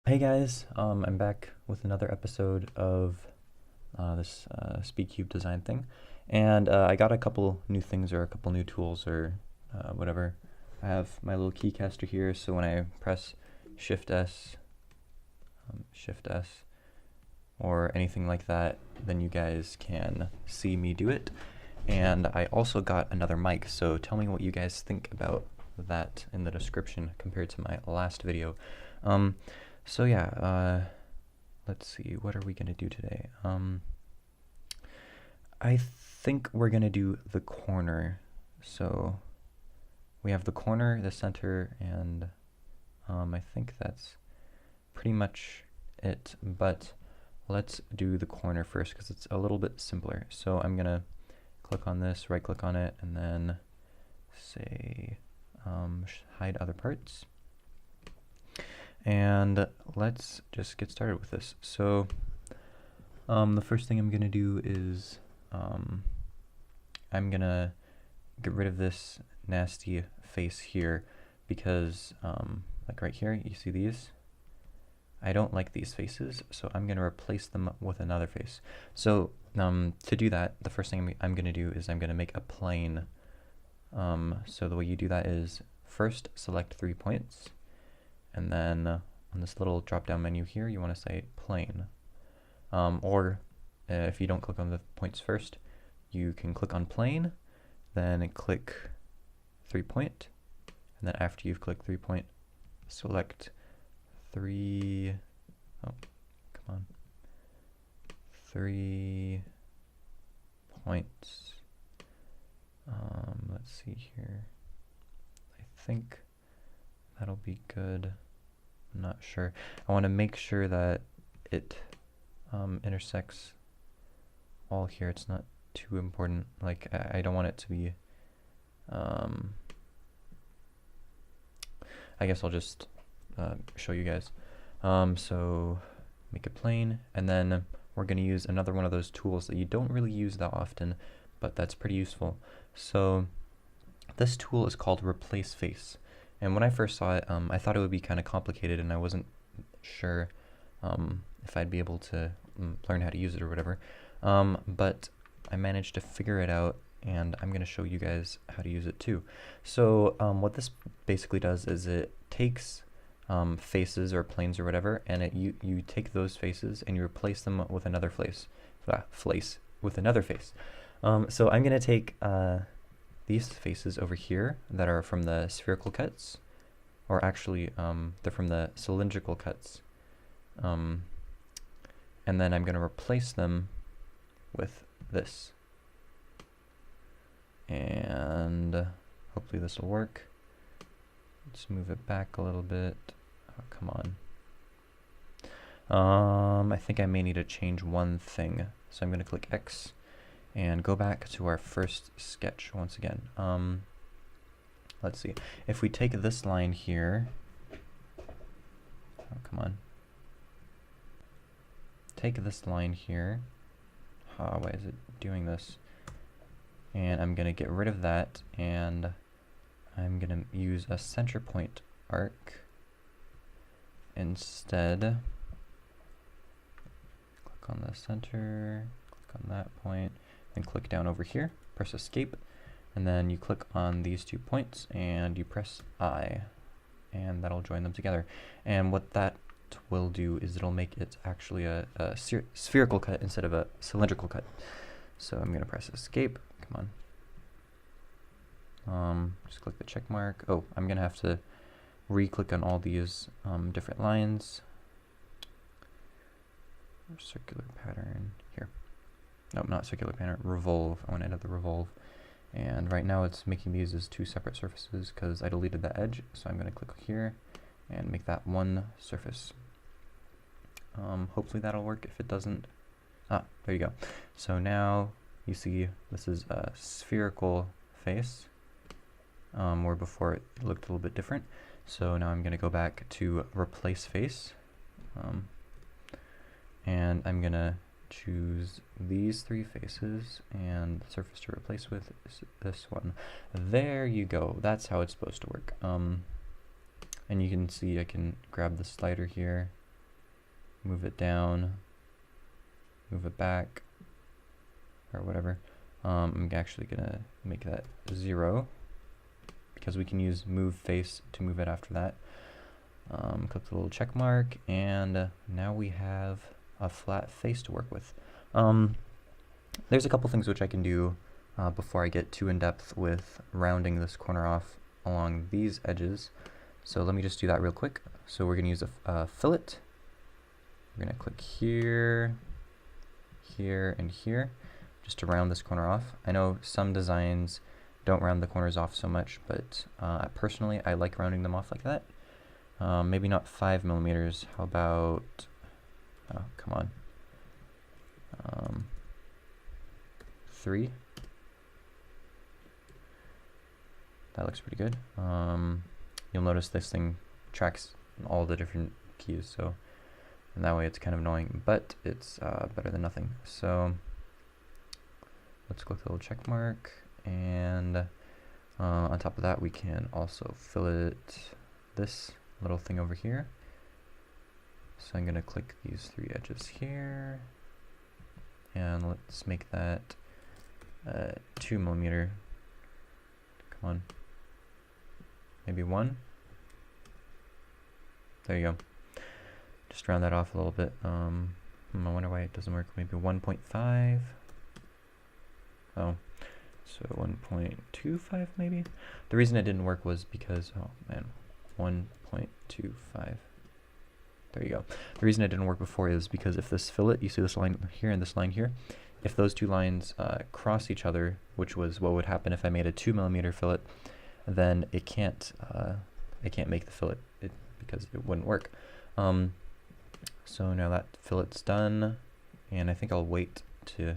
Hey guys, I'm back with another episode of this SpeedCube design thing, and I got a couple new things or a couple new tools or whatever. I have my little keycaster here, so when I press Shift S, or anything like that, then you guys can see me do it. And I also got another mic, so tell me what you guys think about that in the description compared to my last video. So yeah, let's see, what are we gonna do today? I think we're gonna do the corner. So we have the corner, the center, and I think that's pretty much it. But let's do the corner first because it's a little bit simpler. So I'm gonna click on this, right click on it, and then say hide other parts. And let's just get started with this. So the first thing I'm gonna do is I'm gonna get rid of this nasty face here because like right here, you see these? I don't like these faces, so I'm gonna replace them with another face. So to do that, the first thing I'm gonna do is I'm gonna make a plane. So the way you do that is first select 3 points, and then on this little drop-down menu here, you want to say plane. Or if you don't click on the points first, you can click on plane, then click 3 point, and then after you've clicked 3 point, select 3 points. Let's see here. I think that'll be good. I'm not sure. I want to make sure that it intersects all here. It's not too important. Like I don't want it to be. I guess I'll just show you guys. So make a plane, and then we're going to use another one of those tools that you don't really use that often, but that's pretty useful. So this tool is called Replace Face. And when I first saw it, I thought it would be kind of complicated, and I wasn't sure if I'd be able to learn how to use it or whatever. But I managed to figure it out, and I'm going to show you guys how to use it too. So what this basically does is it takes faces or planes or whatever, and you take those faces and you replace them with another face. So I'm going to take these faces over here that are from the spherical cuts, or actually they're from the cylindrical cuts, and then I'm going to replace them with this, and hopefully this will work. Let's move it back a little bit. Oh, come on. I think I may need to change one thing, so I'm going to click X and go back to our first sketch once again. Let's see. If we take this line here, oh, come on. Take this line here. Why is it doing this? And I'm going to get rid of that, and I'm going to use a center point arc instead. Click on the center, click on that point, and click down over here, press escape, and then you click on these 2 points and you press I, and that'll join them together. And what that will do is it'll make it actually a spherical cut instead of a cylindrical cut. So I'm going to press escape. Come on. Just click the check mark. Oh, I'm going to have to re-click on all these different lines. Circular pattern here. No, not circular pattern, revolve. I want to edit the revolve. And right now it's making these as 2 separate surfaces because I deleted that edge. So I'm going to click here and make that one surface. Hopefully that'll work. If it doesn't, there you go. So now you see this is a spherical face, where before it looked a little bit different. So now I'm going to go back to replace face, and I'm going to choose these 3 faces, and the surface to replace with is this one. There you go. That's how it's supposed to work. And you can see I can grab the slider here move it down, move it back, or whatever. I'm actually gonna make that 0 because we can use move face to move it after that. Click the little check mark, and now we have a flat face to work with. There's a couple things which I can do before I get too in depth with rounding this corner off along these edges. So let me just do that real quick. So we're gonna use a fillet. We're gonna click here, here, and here, just to round this corner off. I know some designs don't round the corners off so much, but personally I like rounding them off like that. Maybe not 5 millimeters. How about, oh, come on, 3. That looks pretty good. You'll notice this thing tracks all the different keys, so and that way it's kind of annoying, but it's better than nothing. So let's click the little check mark, and on top of that we can also fillet this little thing over here. So I'm going to click these 3 edges here, and let's make that 2 millimeter. Come on, maybe 1. There you go. Just round that off a little bit. I wonder why it doesn't work. Maybe 1.5. Oh, so 1.25 maybe. The reason it didn't work was because, oh man, 1.25. There you go. The reason it didn't work before is because if this fillet, you see this line here and this line here, if those 2 lines cross each other, which was what would happen if I made a 2 millimeter fillet, then it can't make the fillet because it wouldn't work. So now that fillet's done, and I think I'll wait to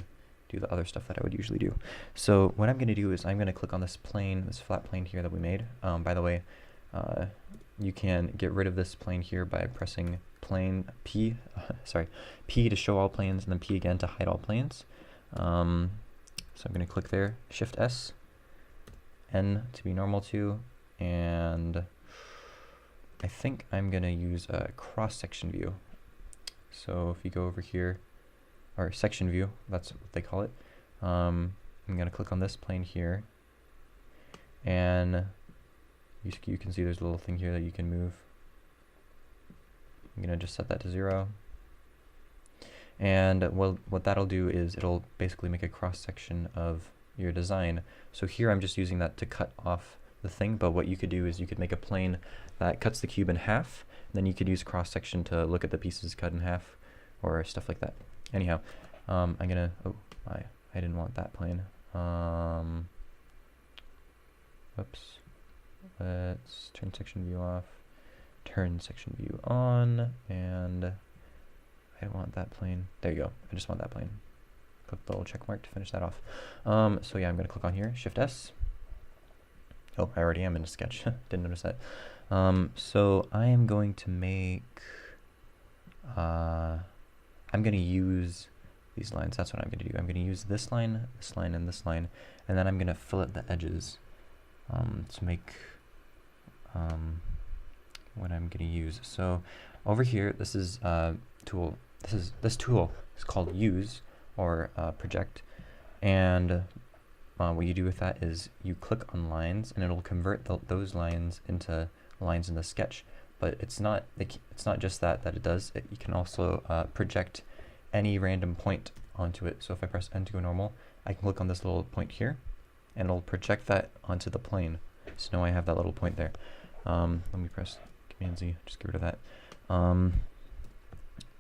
do the other stuff that I would usually do. So what I'm going to do is I'm going to click on this plane, this flat plane here that we made. By the way, you can get rid of this plane here by pressing plane P, P to show all planes, and then P again to hide all planes. So I'm going to click there, Shift S, N to be normal to, and I think I'm going to use a cross-section view. So if you go over here, or section view, that's what they call it. I'm going to click on this plane here, and you can see there's a little thing here that you can move. I'm going to just set that to 0. And what that'll do is it'll basically make a cross-section of your design. So here I'm just using that to cut off the thing, but what you could do is you could make a plane that cuts the cube in half, and then you could use cross-section to look at the pieces cut in half, or stuff like that. Anyhow, I'm gonna, oh, I didn't want that plane. Whoops. Let's turn section view off, turn section view on, and I don't want that plane. There you go. I just want that plane. Click the little check mark to finish that off. So yeah, I'm going to click on here, Shift S. Oh, I already am in a sketch. Didn't notice that. So I am going to make, I'm going to use these lines. That's what I'm going to do. I'm going to use this line, and this line, and then I'm going to fillet the edges to make what I'm going to use. So over here, this is tool. This tool is called Use, or Project, and what you do with that is you click on lines, and it'll convert those lines into lines in the sketch. But it's not just that it does. You can also project any random point onto it. So if I press N to go normal, I can click on this little point here, and it'll project that onto the plane. So now I have that little point there. Let me press Command Z, just get rid of that.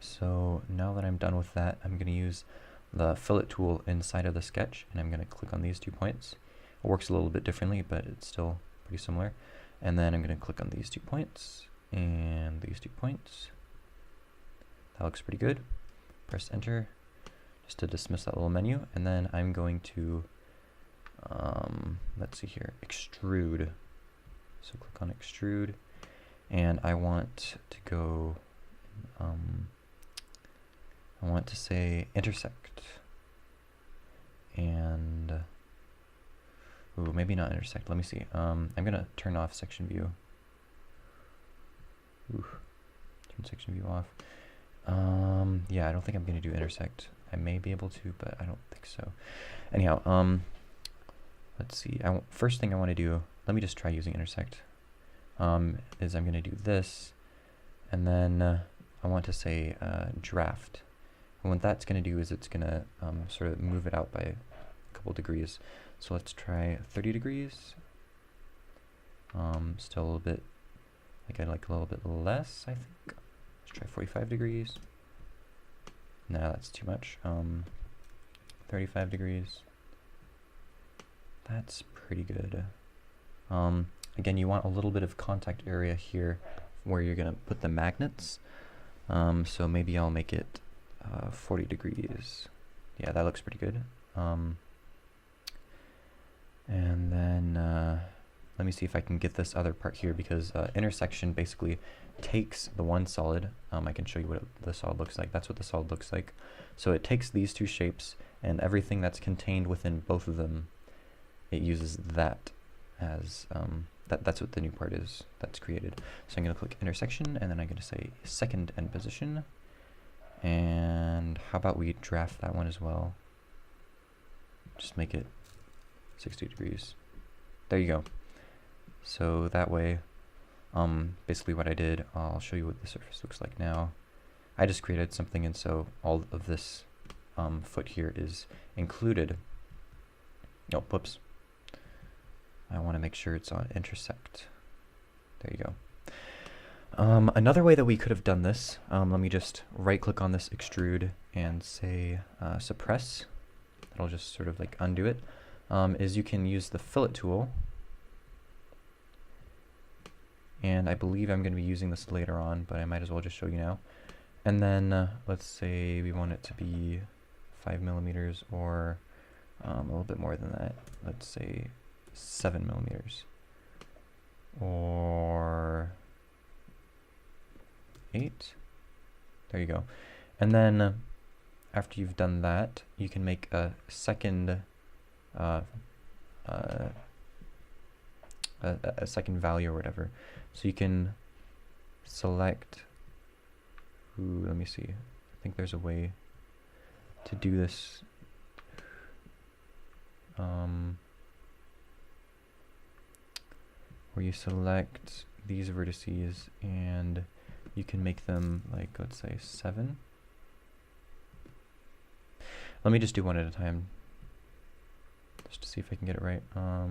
So now that I'm done with that, I'm going to use the fillet tool inside of the sketch, and I'm going to click on these 2 points. It works a little bit differently, but it's still pretty similar. And then I'm going to click on these 2 points and these 2 points. That looks pretty good. Press Enter just to dismiss that little menu, and then I'm going to let's see here, Extrude. So click on Extrude, and I want to go I want to say intersect, and ooh, maybe not intersect. Let me see. I'm gonna turn off section view. Ooh, turn section view off. Yeah, I don't think I'm going to do intersect. I may be able to, but I don't think so. Anyhow, let's see. First thing I want to do, let me just try using intersect, is I'm going to do this, and then I want to say draft. And what that's going to do is it's going to sort of move it out by a couple degrees. So let's try 30 degrees. Still a little bit, I'd like a little bit less, I think. Let's try 45 degrees. No, that's too much. 35 degrees. That's pretty good. Again, you want a little bit of contact area here where you're going to put the magnets. So maybe I'll make it 40 degrees. Yeah, that looks pretty good. And then let me see if I can get this other part here, because intersection basically takes the one solid. I can show you what the solid looks like. That's what the solid looks like. So it takes these two shapes and everything that's contained within both of them, it uses that as, that's what the new part is that's created. So I'm going to click intersection, and then I'm going to say second end position. And how about we draft that one as well? Just make it 60 degrees. There you go. So that way, basically what I did, I'll show you what the surface looks like now. I just created something, and so all of this foot here is included. Oh, whoops. I want to make sure it's on intersect. There you go. Another way that we could have done this, let me just right click on this extrude and say suppress. That'll just sort of like undo it. Is you can use the fillet tool. And I believe I'm going to be using this later on, but I might as well just show you now. And then let's say we want it to be 5 millimeters, or a little bit more than that. Let's say 7 millimeters, or 8. There you go. And then after you've done that, you can make a second a second value or whatever. So you can select, let me see, I think there's a way to do this. Where you select these vertices and you can make them like, let's say 7. Let me just do one at a time, just to see if I can get it right. I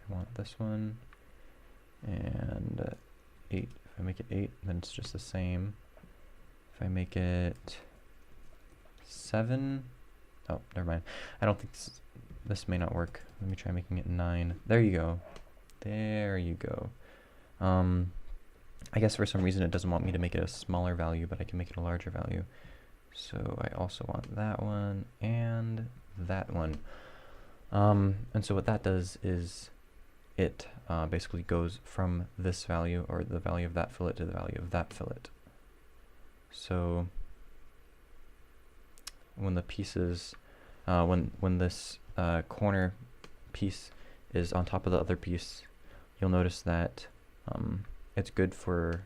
want this one, and 8. If I make it 8, then it's just the same. If I make it 7, oh, never mind. I don't think this may not work. Let me try making it 9. There you go. There you go. I guess for some reason it doesn't want me to make it a smaller value, but I can make it a larger value. So I also want that one and that one. And so what that does is it basically goes from this value, or the value of that fillet, to the value of that fillet. So when the pieces, when this corner piece is on top of the other piece, you'll notice that it's good for,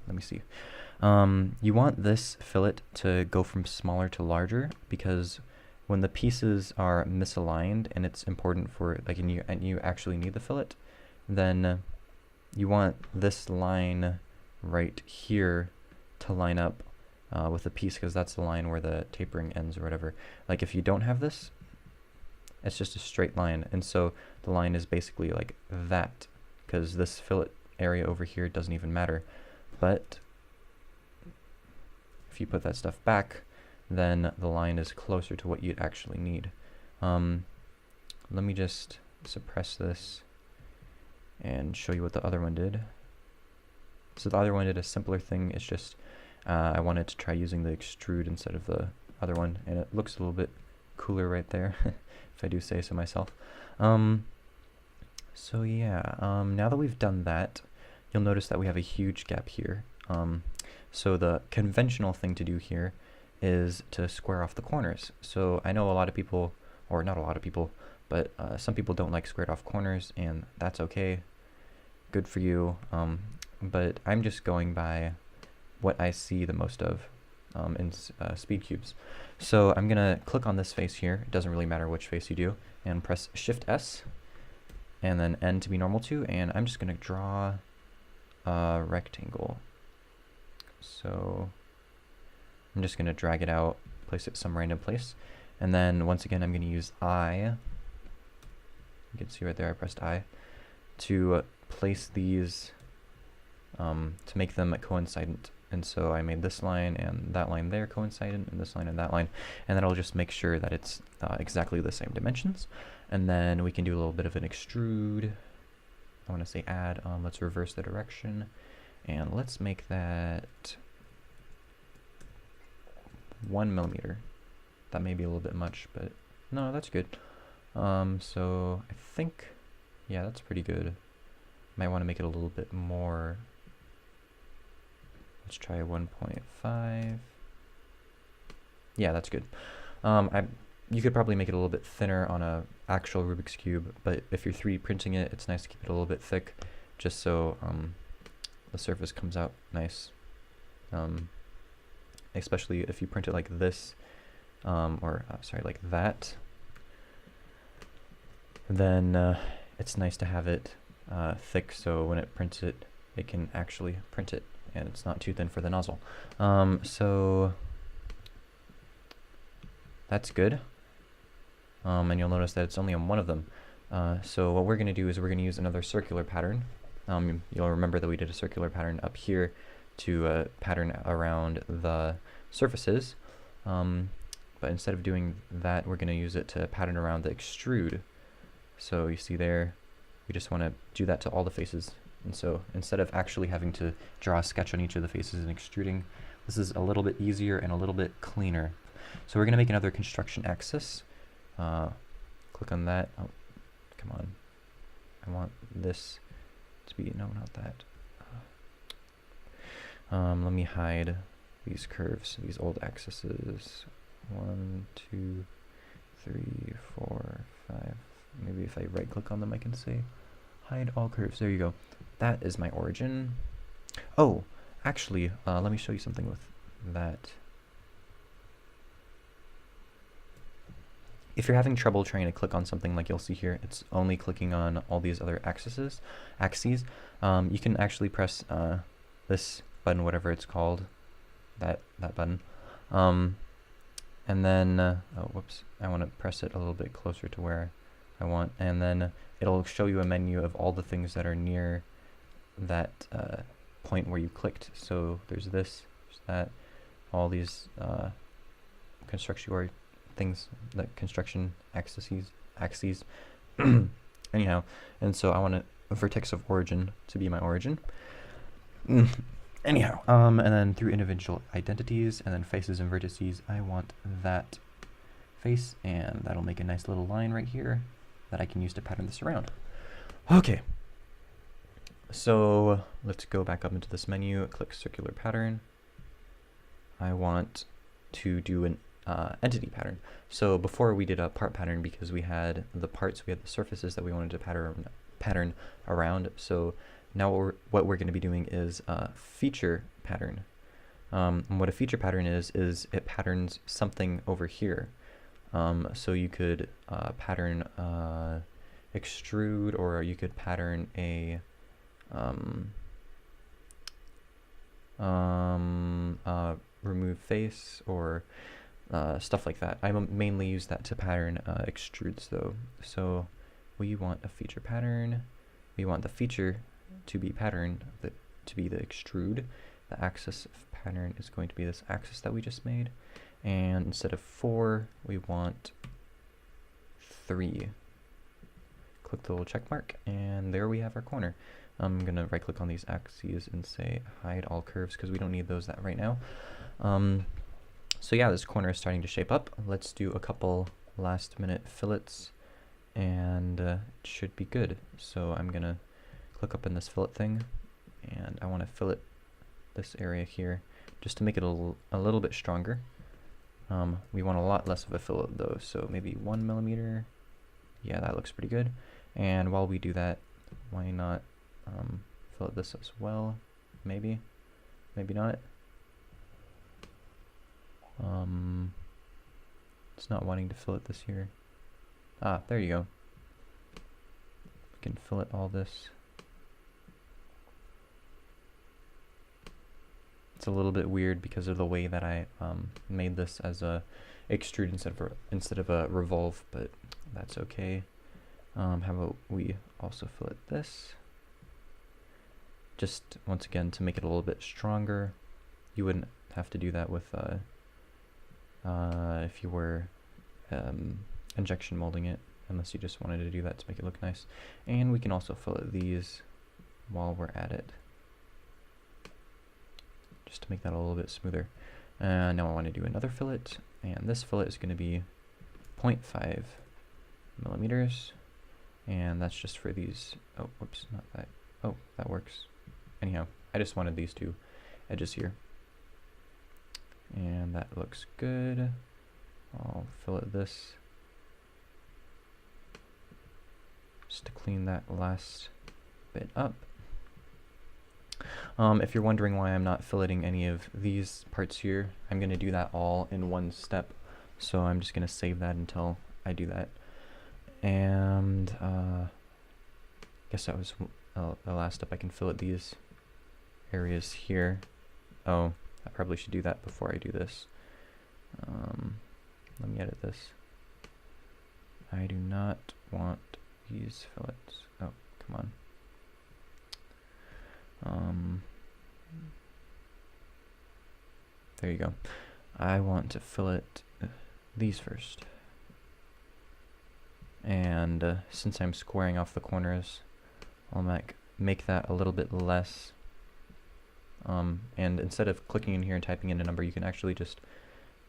let me see. You want this fillet to go from smaller to larger, because when the pieces are misaligned and it's important for, like, and you actually need the fillet, then you want this line right here to line up with the piece, because that's the line where the tapering ends or whatever. Like if you don't have this, it's just a straight line, and so the line is basically like that, because this fillet area over here doesn't even matter. But if you put that stuff back, then the line is closer to what you'd actually need. Let me just suppress this and show you what the other one did. So the other one did a simpler thing. It's just I wanted to try using the extrude instead of the other one, and it looks a little bit cooler right there, if I do say so myself. So yeah, now that we've done that, you'll notice that we have a huge gap here. So the conventional thing to do here is to square off the corners. So I know a lot of people, or not a lot of people, but some people don't like squared off corners, and that's okay. Good for you. But I'm just going by what I see the most of in speed cubes. So I'm gonna click on this face here, it doesn't really matter which face you do, and press Shift S, and then N to be normal to, and I'm just gonna draw a rectangle. So I'm just gonna drag it out, place it some random place, and then once again I'm gonna use I, you can see right there I pressed I, to place these, to make them coincident. And so I made this line and that line there coincident, and this line and that line, and then I'll just make sure that it's exactly the same dimensions. And then we can do a little bit of an extrude. I want to say add, let's reverse the direction, and let's make that 1 millimeter. That may be a little bit much, but no, that's good. So I think, yeah, that's pretty good. Might want to make it a little bit more. Let's try 1.5. Yeah, that's good. You could probably make it a little bit thinner on a actual Rubik's Cube, but if you're 3D printing it, it's nice to keep it a little bit thick, just so the surface comes out nice. Especially if you print it like this, sorry, like that, then it's nice to have it thick, so when it prints it, it can actually print it, and it's not too thin for the nozzle. So that's good. And you'll notice that it's only on one of them. So what we're going to do is we're going to use another circular pattern. You'll remember that we did a circular pattern up here to pattern around the surfaces. But instead of doing that, we're going to use it to pattern around the extrude. So you see there, we just want to do that to all the faces. And so instead of actually having to draw a sketch on each of the faces and extruding, this is a little bit easier and a little bit cleaner. So we're going to make another construction axis. Click on that. Oh, come on. I want this to be, no, not that. Let me hide these curves, these old axes. 1, 2, 3, 4, 5. Maybe if I right click on them, I can say hide all curves. There you go. That is my origin. Oh, actually, let me show you something with that. If you're having trouble trying to click on something like you'll see here, it's only clicking on all these other axes. You can actually press this button, whatever it's called, that button, and then oh whoops, I want to press it a little bit closer to where I want, and then it'll show you a menu of all the things that are near that point where you clicked. So there's this, there's that, all these construction things, like construction axes. Anyhow, and so I want a vertex of origin to be my origin. Anyhow, and then through individual identities and then faces and vertices, I want that face, and that'll make a nice little line right here that I can use to pattern this around. Okay, so let's go back up into this menu, click circular pattern. I want to do an entity pattern. So before we did a part pattern because we had the parts, we had the surfaces that we wanted to pattern around. So now what we're going to be doing is a feature pattern. And what a feature pattern is it patterns something over here. So you could pattern extrude, or you could pattern a remove face, or stuff like that. I mainly use that to pattern extrudes though. So we want a feature pattern. We want the feature to be patterned, to be the extrude. The axis of pattern is going to be this axis that we just made. And instead of 4, we want 3. Click the little check mark, and there we have our corner. I'm going to right click on these axes and say hide all curves because we don't need those right now. So yeah, this corner is starting to shape up. Let's do a couple last minute fillets, and it should be good. So I'm going to click up in this fillet thing, and I want to fillet this area here just to make it a little bit stronger. We want a lot less of a fillet though, so maybe 1 millimeter. Yeah, that looks pretty good. And while we do that, why not fillet this as well? Maybe not. It's not wanting to fillet this here. Ah, there you go. We can fillet all this. It's a little bit weird because of the way that I made this as a extrude instead of a revolve, but that's okay. How about we also fillet this? Just once again to make it a little bit stronger. You wouldn't have to do that with if you were injection molding it, unless you just wanted to do that to make it look nice. And we can also fillet these while we're at it, just to make that a little bit smoother. Now I want to do another fillet, and this fillet is going to be 0.5 millimeters, and that's just for these. Oh, whoops, not that. Oh, that works. Anyhow, I just wanted these two edges here, and that looks good. I'll fillet this just to clean that last bit up. If you're wondering why I'm not filleting any of these parts here, I'm going to do that all in one step, so I'm just going to save that until I do that. And I guess that was the last step. I can fillet these areas here. Oh, I probably should do that before I do this. Let me edit this. I do not want these fillets. Oh, come on. There you go. I want to fillet these first. And since I'm squaring off the corners, I'll make that a little bit less. And instead of clicking in here and typing in a number, you can actually just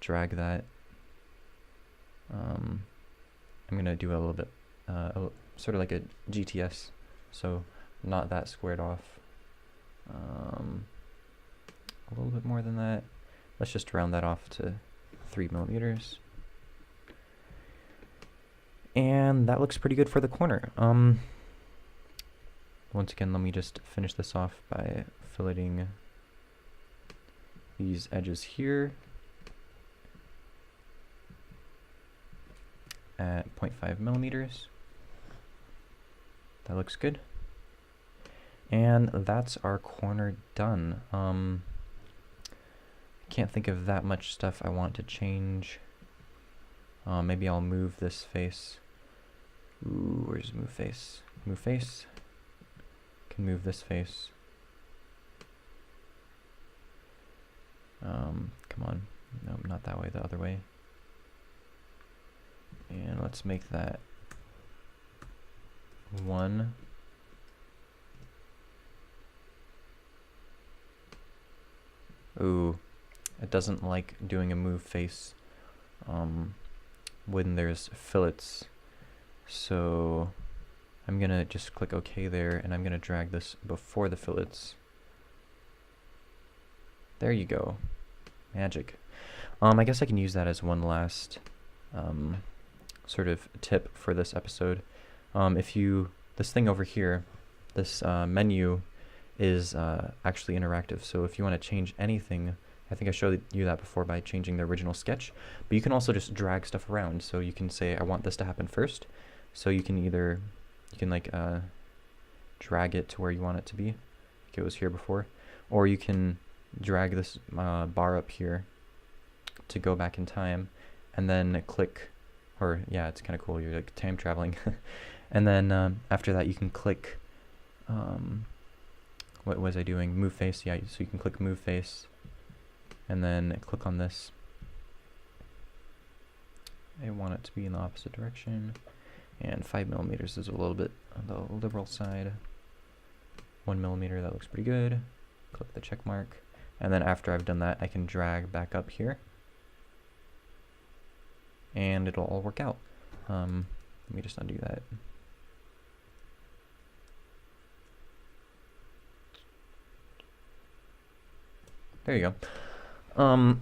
drag that. I'm going to do a little bit, sort of like a GTS, so not that squared off. A little bit more than that. Let's just round that off to 3 millimeters. And that looks pretty good for the corner. Once again, let me just finish this off by filleting these edges here at 0.5 millimeters. That looks good. And that's our corner done. Can't think of that much stuff I want to change. Maybe I'll move this face. Ooh, where's move face? Move face. Can move this face. Come on. No, not that way, the other way. And let's make that 1. Ooh, it doesn't like doing a move face when there's fillets. So I'm gonna just click OK there, and I'm gonna drag this before the fillets. There you go. Magic. I guess I can use that as one last sort of tip for this episode. This thing over here, this menu is actually interactive, so if you want to change anything, I think I showed you that before by changing the original sketch, but you can also just drag stuff around. So you can say, I want this to happen first, so you can like drag it to where you want it to be, like it was here before, or you can drag this bar up here to go back in time, and then click, or yeah, it's kind of cool, you're like time traveling, and then after that you can click, what was I doing? Move face, yeah, so you can click move face, and then click on this. I want it to be in the opposite direction, and 5 millimeters is a little bit on the liberal side. 1 millimeter, that looks pretty good. Click the check mark, and then after I've done that, I can drag back up here, and it'll all work out. Let me just undo that. There you go.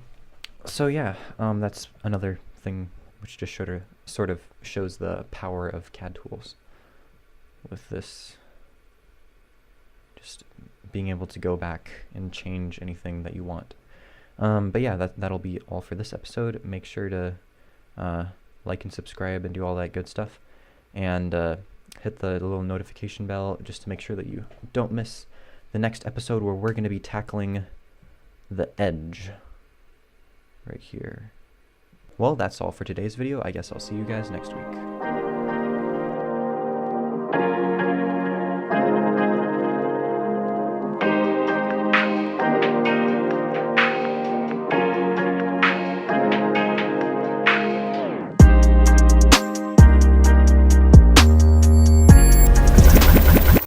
So yeah, that's another thing which just sort of shows the power of CAD tools. With this, just being able to go back and change anything that you want. But yeah, that'll be all for this episode. Make sure to like and subscribe and do all that good stuff. And hit the little notification bell just to make sure that you don't miss the next episode where we're going to be tackling the edge right here. Well, that's all for today's video. I guess I'll see you guys next week.